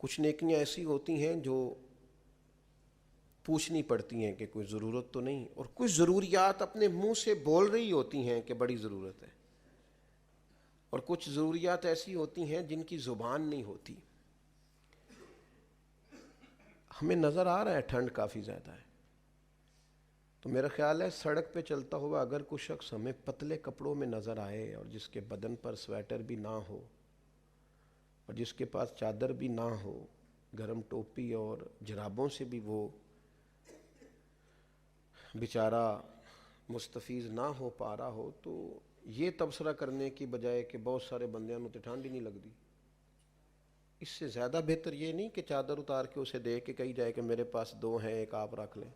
کچھ نیکیاں ایسی ہوتی ہیں جو پوچھنی پڑتی ہیں کہ کوئی ضرورت تو نہیں، اور کچھ ضروریات اپنے منہ سے بول رہی ہوتی ہیں کہ بڑی ضرورت ہے، اور کچھ ضروریات ایسی ہوتی ہیں جن کی زبان نہیں ہوتی۔ ہمیں نظر آ رہا ہے ٹھنڈ کافی زیادہ ہے، تو میرا خیال ہے سڑک پہ چلتا ہوا اگر کوئی شخص ہمیں پتلے کپڑوں میں نظر آئے اور جس کے بدن پر سویٹر بھی نہ ہو اور جس کے پاس چادر بھی نہ ہو، گرم ٹوپی اور جرابوں سے بھی وہ بیچارہ مستفیض نہ ہو پا رہا ہو، تو یہ تبصرہ کرنے کی بجائے کہ بہت سارے بندیاں نوں تے ٹھنڈ ہی نہیں لگتی، اس سے زیادہ بہتر یہ نہیں کہ چادر اتار کے اسے دے کے کہی جائے کہ میرے پاس دو ہیں ایک آپ رکھ لیں؟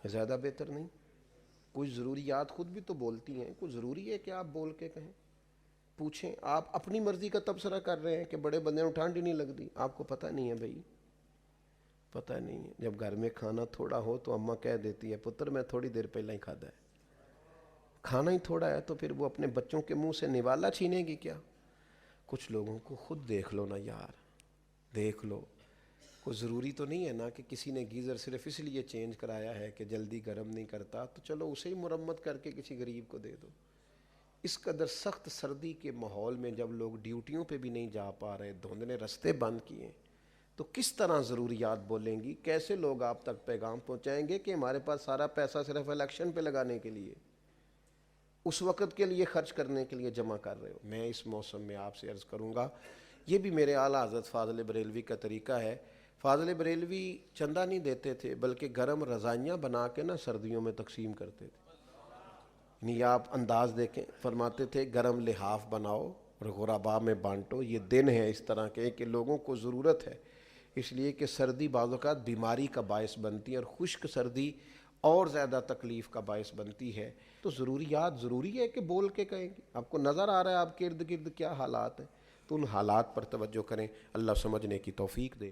زیادہ بہتر نہیں؟ کچھ ضروریات خود بھی تو بولتی ہیں، کچھ ضروری ہے کہ آپ بول کے کہیں، پوچھیں۔ آپ اپنی مرضی کا تبصرہ کر رہے ہیں کہ بڑے بندے نوں ٹھنڈ ہی نہیں لگتی، آپ کو پتہ نہیں ہے بھائی، پتہ نہیں ہے۔ جب گھر میں کھانا تھوڑا ہو تو اماں کہہ دیتی ہے پتر میں تھوڑی دیر پہلے ہی کھادا ہے، کھانا ہی تھوڑا ہے تو پھر وہ اپنے بچوں کے منہ سے نوالا چھینے گی کیا؟ کچھ لوگوں کو خود دیکھ لو نا یار، دیکھ لو، کوئی ضروری تو نہیں ہے نا کہ کسی نے گیزر صرف اس لیے چینج کرایا ہے کہ جلدی گرم نہیں کرتا تو چلو اسے ہی مرمت کر کے کسی غریب کو دے دو۔ اس قدر سخت سردی کے ماحول میں جب لوگ ڈیوٹیوں پہ بھی نہیں جا پا رہے، دھند نے رستے بند کیے، تو کس طرح ضروریات بولیں گی؟ کیسے لوگ آپ تک پیغام پہنچائیں گے کہ ہمارے پاس سارا پیسہ صرف الیکشن پہ لگانے کے لیے، اس وقت کے لیے خرچ کرنے کے لیے جمع کر رہے ہو؟ میں اس موسم میں آپ سے عرض کروں گا، یہ بھی میرے اعلیٰ حضرت فاضل بریلوی کا طریقہ ہے۔ فاضل بریلوی چندہ نہیں دیتے تھے بلکہ گرم رضائیاں بنا کے نا سردیوں میں تقسیم کرتے تھے۔ یعنی آپ انداز دیکھیں، فرماتے تھے گرم لحاف بناؤ اور غرباء میں بانٹو۔ یہ دن ہے اس طرح کے کہ لوگوں کو ضرورت ہے، اس لیے کہ سردی بعض اوقات بیماری کا باعث بنتی ہے اور خشک سردی اور زیادہ تکلیف کا باعث بنتی ہے۔ تو ضروریات ضروری ہے کہ بول کے کہیں گے؟ آپ کو نظر آ رہا ہے آپ کے ارد گرد کیا حالات ہیں، تو ان حالات پر توجہ کریں۔ اللہ سمجھنے کی توفیق دے۔